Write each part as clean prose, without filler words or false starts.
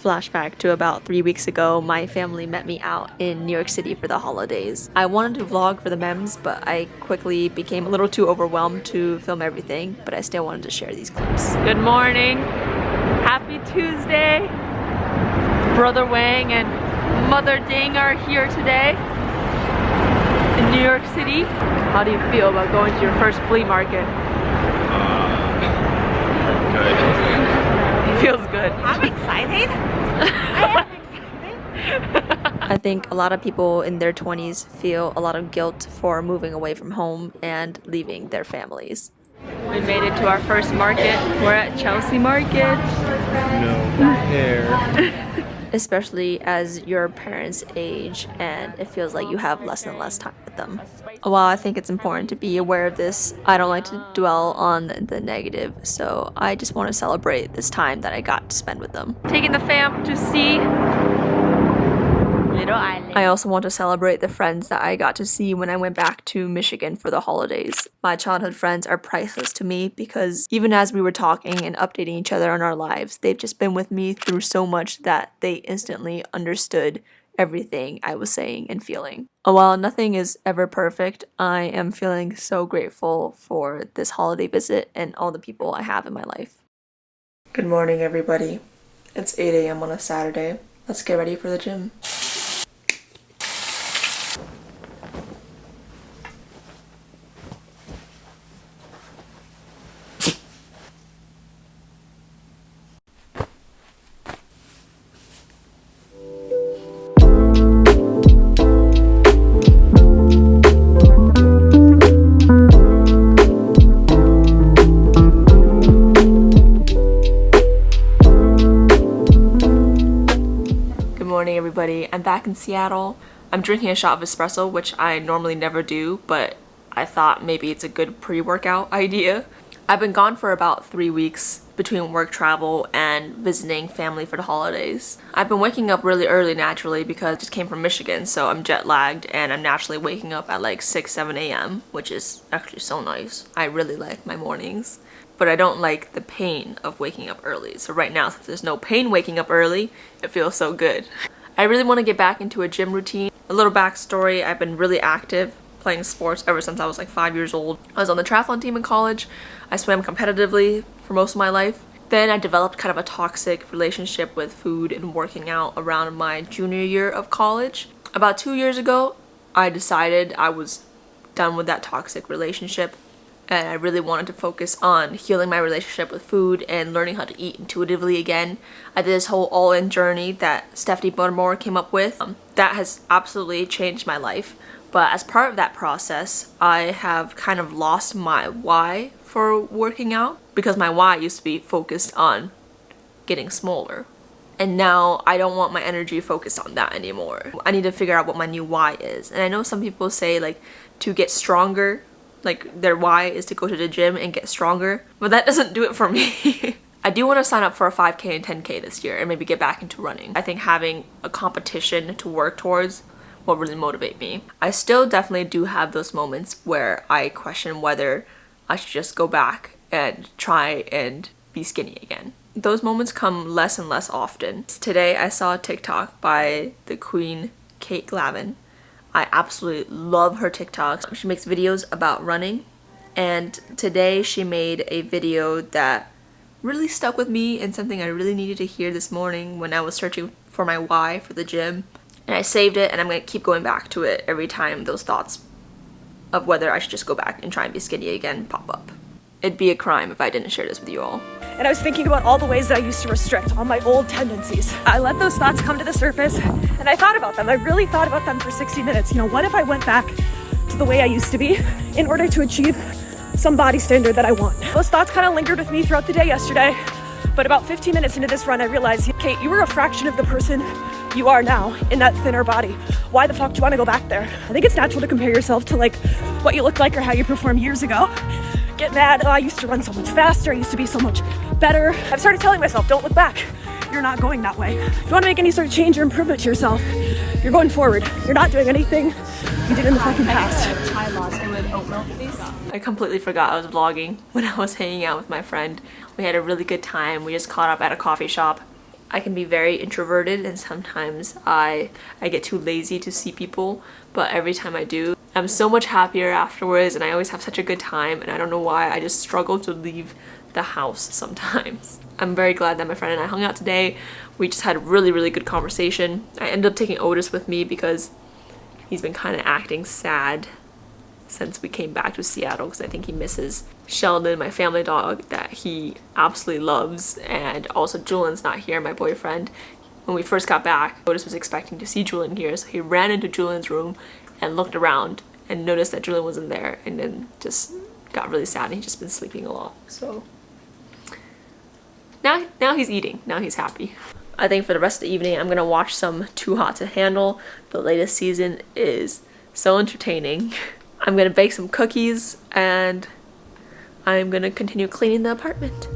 Flashback to about 3 weeks ago, my family met me out in New York City for the holidays. I wanted to vlog for the memes, but I quickly became a little too overwhelmed to film everything, but I still wanted to share these clips. Good morning! Happy Tuesday! Brother Wang and Mother Ding are here today in New York City. How do you feel about going to your first flea market? Good. Feels good. I'm excited. I am excited. I think a lot of people in their 20s feel a lot of guilt for moving away from home and leaving their families. We made it to our first market. We're at Chelsea Market. No hair. Especially as your parents age and it feels like you have less and less time with them. While I think it's important to be aware of this, I don't like to dwell on the negative, so I just want to celebrate this time that I got to spend with them. Taking the fam to see Little Island. I also want to celebrate the friends that I got to see when I went back to Michigan for the holidays. My childhood friends are priceless to me because even as we were talking and updating each other on our lives, they've just been with me through so much that they instantly understood everything I was saying and feeling. While nothing is ever perfect, I am feeling so grateful for this holiday visit and all the people I have in my life. Good morning, everybody. It's 8 a.m. on a Saturday. Let's get ready for the gym. Everybody, I'm back in Seattle. I'm drinking a shot of espresso, which I normally never do, but I thought maybe it's a good pre-workout idea. I've been gone for about 3 weeks between work travel and visiting family for the holidays. I've been waking up really early naturally because I just came from Michigan, so I'm jet lagged and I'm naturally waking up at like 6-7 a.m., which is actually so nice. I really like my mornings. But I don't like the pain of waking up early. So right now, since there's no pain waking up early, it feels so good. I really want to get back into a gym routine. A little backstory, I've been really active playing sports ever since I was like 5 years old. I was on the triathlon team in college. I swam competitively for most of my life. Then I developed kind of a toxic relationship with food and working out around my junior year of college. About 2 years ago, I decided I was done with that toxic relationship. And I really wanted to focus on healing my relationship with food and learning how to eat intuitively again. I did this whole all-in journey that Stephanie Buttermore came up with. That has absolutely changed my life. But as part of that process, I have kind of lost my why for working out because my why used to be focused on getting smaller. And now I don't want my energy focused on that anymore. I need to figure out what my new why is. And I know some people say like to get stronger, like their why is to go to the gym and get stronger, but that doesn't do it for me. I do want to sign up for a 5K and 10K this year and maybe get back into running. I think having a competition to work towards will really motivate me. I still definitely do have those moments where I question whether I should just go back and try and be skinny again. Those moments come less and less often. Today I saw a TikTok by the Queen Kate Glavin. I absolutely love her TikToks. She makes videos about running, and today she made a video that really stuck with me and something I really needed to hear this morning when I was searching for my why for the gym. And I saved it and I'm gonna keep going back to it every time those thoughts of whether I should just go back and try and be skinny again pop up. It'd be a crime if I didn't share this with you all. And I was thinking about all the ways that I used to restrict, all my old tendencies. I let those thoughts come to the surface and I thought about them. I really thought about them for 60 minutes. You know, what if I went back to the way I used to be in order to achieve some body standard that I want? Those thoughts kind of lingered with me throughout the day yesterday, but about 15 minutes into this run, I realized, Kate, you were a fraction of the person you are now in that thinner body. Why the fuck do you want to go back there? I think it's natural to compare yourself to like what you looked like or how you performed years ago. Get mad, oh, I used to run so much faster, I used to be so much better. I've started telling myself, don't look back. You're not going that way. If you want to make any sort of change or improvement to yourself, you're going forward. You're not doing anything you did in the fucking past. Chai latte with oat milk, please. I completely forgot I was vlogging when I was hanging out with my friend. We had a really good time. We just caught up at a coffee shop. I can be very introverted, and sometimes I get too lazy to see people, but every time I do, I'm so much happier afterwards, and I always have such a good time, and I don't know why, I just struggle to leave the house sometimes. I'm very glad that my friend and I hung out today. We just had a really good conversation. I ended up taking Otis with me because he's been kind of acting sad since we came back to Seattle, because I think he misses Sheldon, my family dog, that he absolutely loves. And also Julian's not here, my boyfriend. When we first got back, Otis was expecting to see Julian here, so he ran into Julian's room and looked around and noticed that Julian wasn't there, and then just got really sad, and he's just been sleeping a lot. So now he's eating, now he's happy. I think for the rest of the evening, I'm gonna watch some Too Hot to Handle. The latest season is so entertaining. I'm gonna bake some cookies, and I'm gonna continue cleaning the apartment.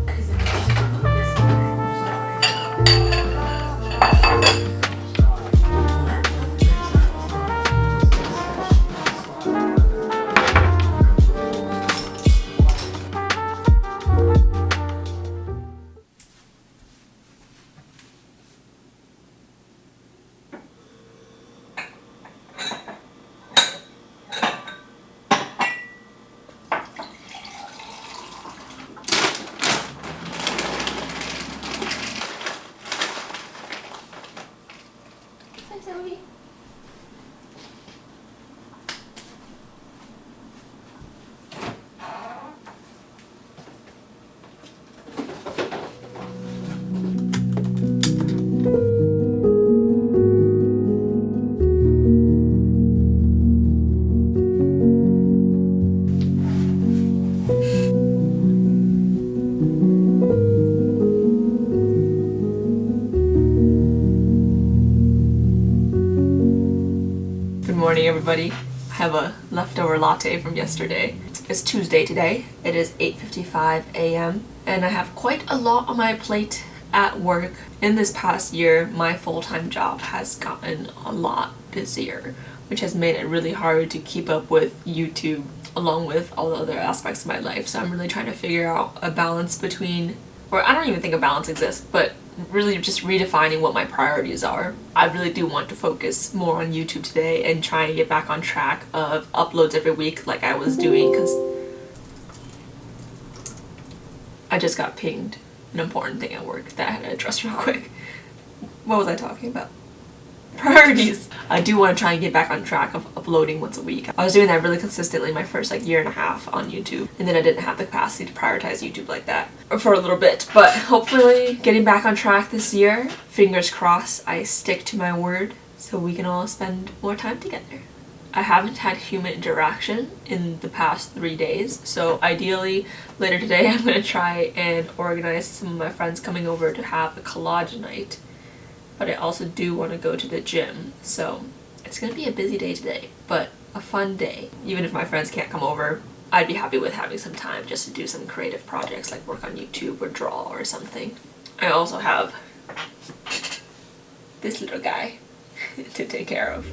Morning everybody. I have a leftover latte from yesterday. It's Tuesday today. It is 8:55 a.m. and I have quite a lot on my plate at work. In this past year, my full-time job has gotten a lot busier, which has made it really hard to keep up with YouTube along with all the other aspects of my life. So I'm really trying to figure out a balance between, or I don't even think a balance exists, but really just redefining what my priorities are. I really do want to focus more on YouTube today and try and get back on track of uploads every week like I was doing, because I just got pinged an important thing at work that I had to address real quick. What was I talking about? Priorities. I do want to try and get back on track of uploading once a week. I was doing that really consistently my first year and a half on YouTube, and then I didn't have the capacity to prioritize YouTube like that for a little bit, but hopefully getting back on track this year. Fingers crossed I stick to my word so we can all spend more time together. I haven't had human interaction in the past 3 days, so ideally later today I'm going to try and organize some of my friends coming over to have a collage night. But I also do want to go to the gym, so it's gonna be a busy day today, but a fun day. Even if my friends can't come over, I'd be happy with having some time just to do some creative projects like work on YouTube or draw or something. I also have this little guy to take care of.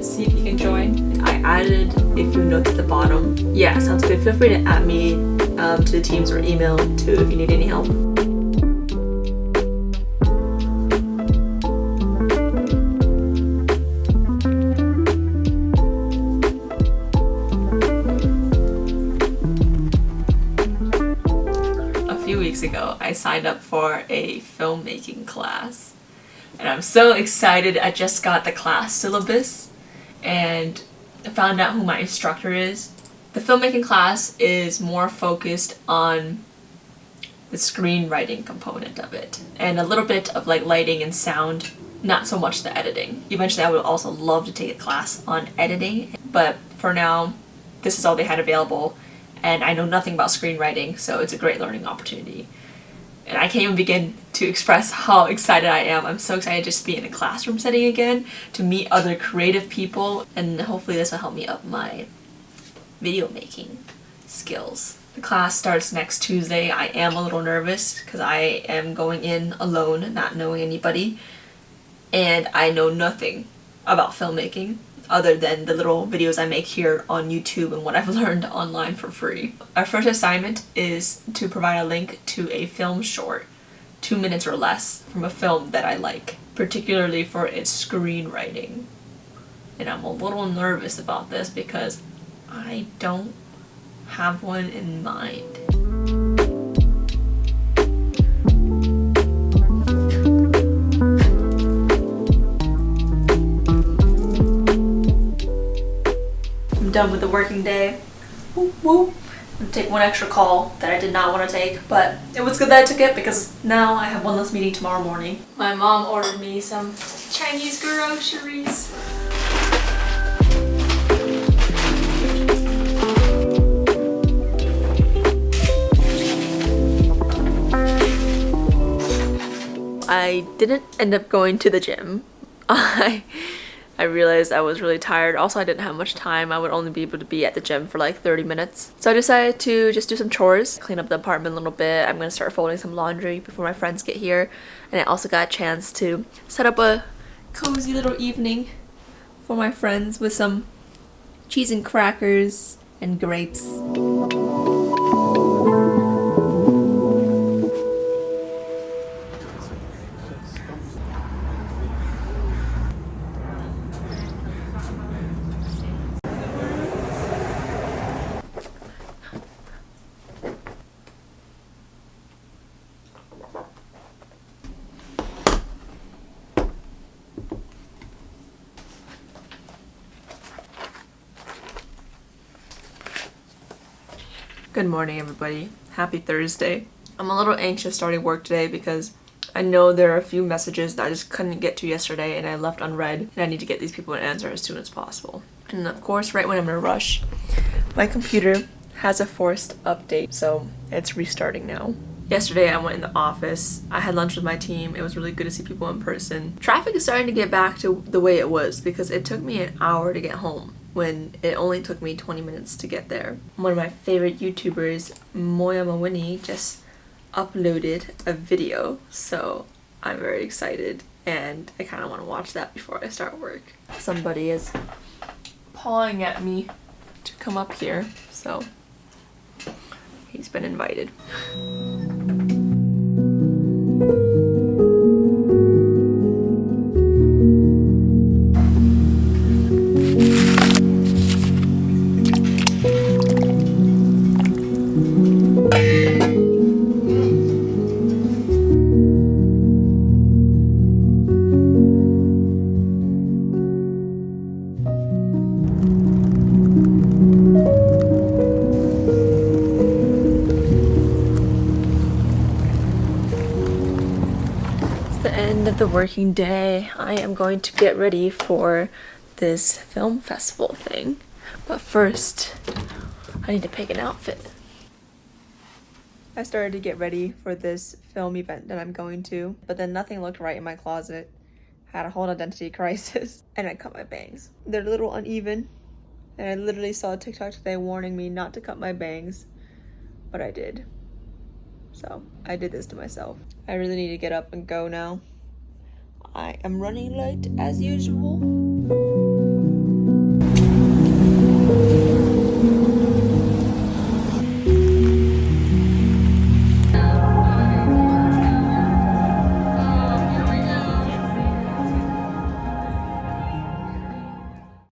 See if you can join. I added a few notes at the bottom. Yeah, sounds good. Feel free to add me to the teams or email too if you need any help. A few weeks ago, I signed up for a filmmaking class, and I'm so excited. I just got the class syllabus and found out who my instructor is. The filmmaking class is more focused on the screenwriting component of it and a little bit of lighting and sound, not so much the editing. Eventually I would also love to take a class on editing, but for now this is all they had available, and I know nothing about screenwriting, so it's a great learning opportunity. And I can't even begin to express how excited I am. I'm so excited just to be in a classroom setting again, to meet other creative people, and hopefully this will help me up my video making skills. The class starts next Tuesday. I am a little nervous because I am going in alone, not knowing anybody, and I know nothing about filmmaking other than the little videos I make here on YouTube and what I've learned online for free. Our first assignment is to provide a link to a film short, 2 minutes or less, from a film that I like, particularly for its screenwriting. And I'm a little nervous about this because I don't have one in mind. I'm done with the working day. Whoop, whoop. I'm gonna take one extra call that I did not want to take, but it was good that I took it because now I have one less meeting tomorrow morning. My mom ordered me some Chinese groceries. I didn't end up going to the gym. I realized I was really tired. Also, I didn't have much time. I would only be able to be at the gym for like 30 minutes. So I decided to just do some chores, clean up the apartment a little bit. I'm gonna start folding some laundry before my friends get here. And I also got a chance to set up a cozy little evening for my friends with some cheese and crackers and grapes. Good morning, everybody. Happy Thursday. I'm a little anxious starting work today because I know there are a few messages that I just couldn't get to yesterday and I left unread, and I need to get these people an answer as soon as possible. And of course, right when I'm in a rush, my computer has a forced update, so it's restarting now. Yesterday I went in the office, I had lunch with my team, it was really good to see people in person. Traffic is starting to get back to the way it was because it took me an hour to get home when it only took me 20 minutes to get there. One of my favorite YouTubers, Moya Mawini, just uploaded a video, so I'm very excited and I kind of want to watch that before I start work. Somebody is pawing at me to come up here, so he's been invited. End of the working day. I am going to get ready for this film festival thing, but first I need to pick an outfit. I started to get ready for this film event that I'm going to, but then nothing looked right in my closet. I had a whole identity crisis and I cut my bangs. They're a little uneven and I literally saw a TikTok today warning me not to cut my bangs, but I did. So I did this to myself. I really need to get up and go now. I am running late as usual.